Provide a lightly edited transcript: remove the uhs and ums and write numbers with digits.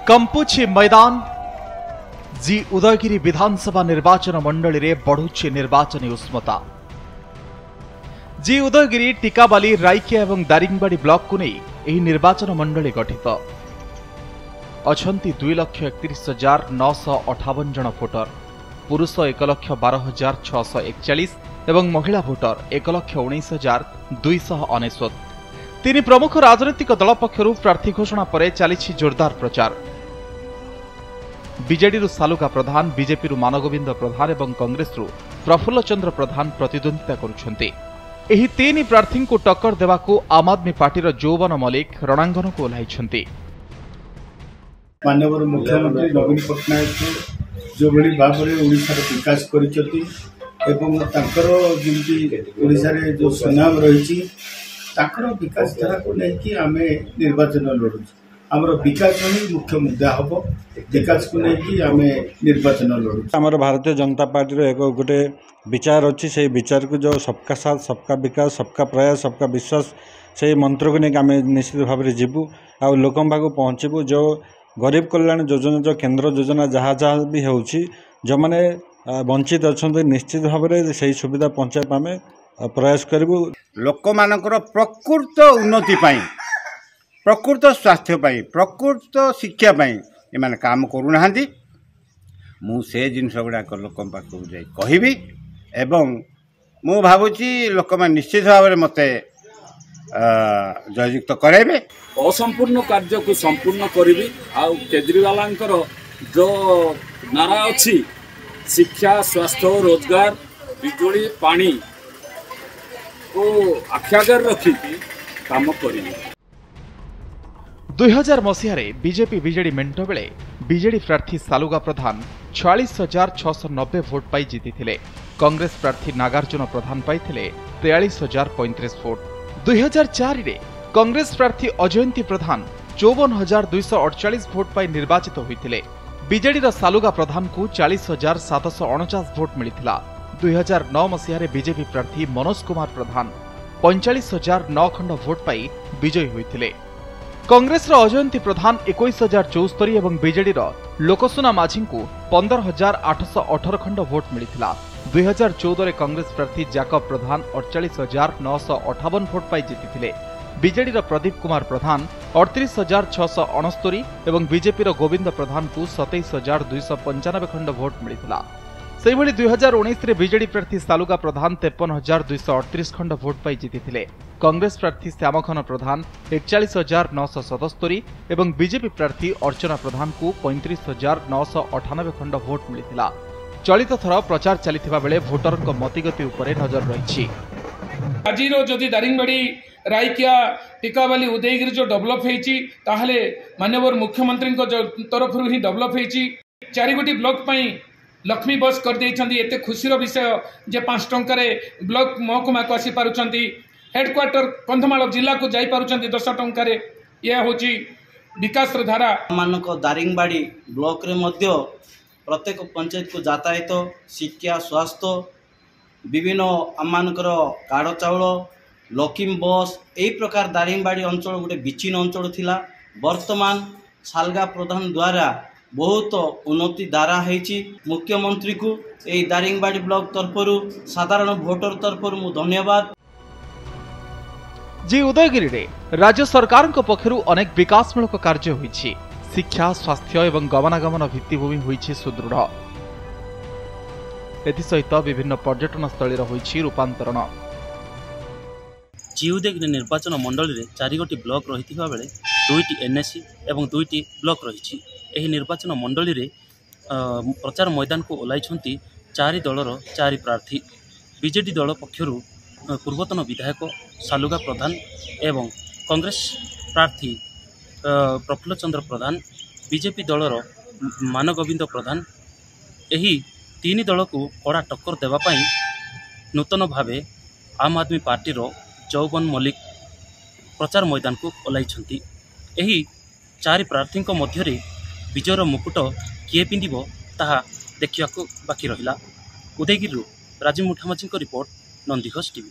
कंपुछि मैदान जी उदयगिरी विधानसभा निर्वाचन मंडली रे बढ़ुछि निर्वाचनी उष्मता। जी उदयगिरी टिकाबाली राइकिया एवं दारिंगबाड़ी ब्लॉक को नहीं एही निर्वाचन मंडली गठित अछंती 2,31,958 जन भोटर, पुरुष 1,12,641 एवं महिला भोटर 1,19,299। तीन प्रमुख राजनीतिक दल पक्षरु प्रार्थी घोषणा पर चली जोरदार प्रचार। बीजेडी सालुका प्रधान, बीजेपी मानगोविंद प्रधान एवं कांग्रेस प्रफुल्ल चंद्र प्रधान प्रतिद्वंदिता करुछन्ति। एही तीन प्रार्थी को टक्कर देवाकू आम आदमी पार्टीर जौवन मलिक रणांगन को ओह्लाइछन्ति। माननीय मुख्यमंत्री नवीन पट्टनायक जो भाई भाव में ओडिशार विकास करिसेंती एवं तांकर जेमती ओडिशारे जो सुनाम रही तांकर विकास धारा को लेकिन आमे निर्वाचन लड़ू। आमर विकास ही मुख्य मुद्दा हम, विकास को लेकिन आमे निर्वाचन लड़ू। आमर भारतीय जनता पार्टी एक गोटे विचार अच्छी से विचार को जो सबका साथ, सबका विकास, सबका प्रयास, सबका विश्वास से मंत्र को लेकिन आम निश्चित भाव में जीवु आ लोक पाक पहुँचबू। जो गरीब कल्याण योजना, जो केंद्र योजना जहाँ जहाँ भी होची, जो मैंने वंचित अच्छा निश्चित भाव में से सुविधा पहुँचाई आम प्रयास करूँ। लोक मानकर प्रकृत उन्नति पाई, प्रकृत स्वास्थ्य पाई, प्रकृत शिक्षा पाई एमाने काम करूना। मु से जिनस गुड़ाक लोक पाखक जाई कहबी एवं मु भावुची लोक मान निश्चित भाव में मते जययुक्त कराइबे। असंपूर्ण कार्य को संपूर्ण करी। केजरीवाल जो नारा अच्छी शिक्षा, स्वास्थ्य, रोजगार, बिजुली, पानी को आख्यागर रखी काम करी। 2000 मसीह बीजेपी बीजेडी मेंट बेले बीजेडी प्रार्थी सालुगा प्रधान 46,690 भोट पाई जीति। कांग्रेस प्रार्थी नागार्जुन प्रधान पाइथिले 43,035 भोट। 2004 रे कांग्रेस प्रार्थी अजयंती प्रधान 54,248 भोट पाई निर्वाचित होइथिले। बीजेडी सालुगा प्रधान को 40,749 भोट मिलिथिला। 2009 मसीह बीजेपी प्रार्थी मनोज कुमार प्रधान 45,009 खंड भोट पाई विजयी होइथिले। कांग्रेस अजयंती प्रधान 21,074 और बीजेडी लोकसुना माझी को 15,818 खंड भोट मिलिथिला। 2014 कांग्रेस प्रार्थी जाकब प्रधान 48,958 भोट पाई जीति। बीजेडी प्रदीप कुमार प्रधान 38,669 और बीजेपी गोविंद प्रधान को 27,295 खंड भोट मिलिथिला। सेहिभଳି 2019 रे बीजेडी प्रार्थी सालुगा प्रधान 53,238 खंड भोट पाई जीति। कांग्रेस प्रार्थी श्यामघन प्रधान 41,977 और बीजेपी प्रार्थी अर्चना प्रधान को 35,998 खंड भोट मिलिथिला। चलित थर प्रचार चलिथिबा बेले भोटर मतिगति उपरे नजर रही। आज जदि दारिंगबाड़ी, राइकिया, टिकाबाली, उदयगिरी जो डेभलप होती माननीय मुख्यमंत्री तरफ ही डेभलप होती। 4 गोटी ब्लॉक लक्ष्मी बस कर एते खुशी विषय जे 5 टंकार ब्लॉक महकुमा को आसी पारुछंती। हेडक्वार्टर कंधमाल जिला को जाई पारुछंती 10 टंकार। यह होची विकास धारा। मानक दारिंगबाड़ी ब्लॉक रे मध्य प्रत्येक पंचायत को यातायात, शिक्षा, स्वास्थ्य, विभिन्न आममानकर काड़ चाउल, लक्ष्मी बस यही प्रकार दारिंगबाड़ी अंचल गोटे विच्छिन्न अंचल थिला। वर्तमान सालगा प्रधान द्वारा बहुत उन्नति धारा है। मुख्यमंत्री को यही दारिंगबाड़ी ब्लॉक तरफरु साधारण भोटर तरफरु मु धन्यवाद। जी उदयगिरी रे राज्य सरकार पक्षरु अनेक विकासमूलक कार्य होईछि। शिक्षा, स्वास्थ्य और गमनागमन भित्तिभूमि होईछि सुदृढ़। एथिसहित विभिन्न पर्यटन स्थली होईछि रूपांतरण। जी उदयगिरी निर्वाचन मंडल रे 4 गोटी ब्लॉक रहिथिबा बेले 2टी एनएससी एवं 2टी ब्लॉक रही। एही निर्वाचन मंडली रे प्रचार मैदान को ओह्लाइछन्ति 4 दलर 4 प्रार्थी। बीजेडी दल पक्षरु पूर्वतन विधायक सालुगा प्रधान एवं कांग्रेस प्रार्थी प्रफुल्ल चंद्र प्रधान, बीजेपी दलर मानगोविंद प्रधान। एही 3 दल को कड़ा टक्कर देवाई नूतन भावे आम आदमी पार्टीर जौवन मलिक प्रचार मैदान को ओह्लाइछन्ति। एही 4 प्रार्थी मध्य विजयर मुकुट किए पिंधिब ताहा देखिया बाकी रहिला। Udayagiri Rajiv Muthamajhi report, Nandighosha TV.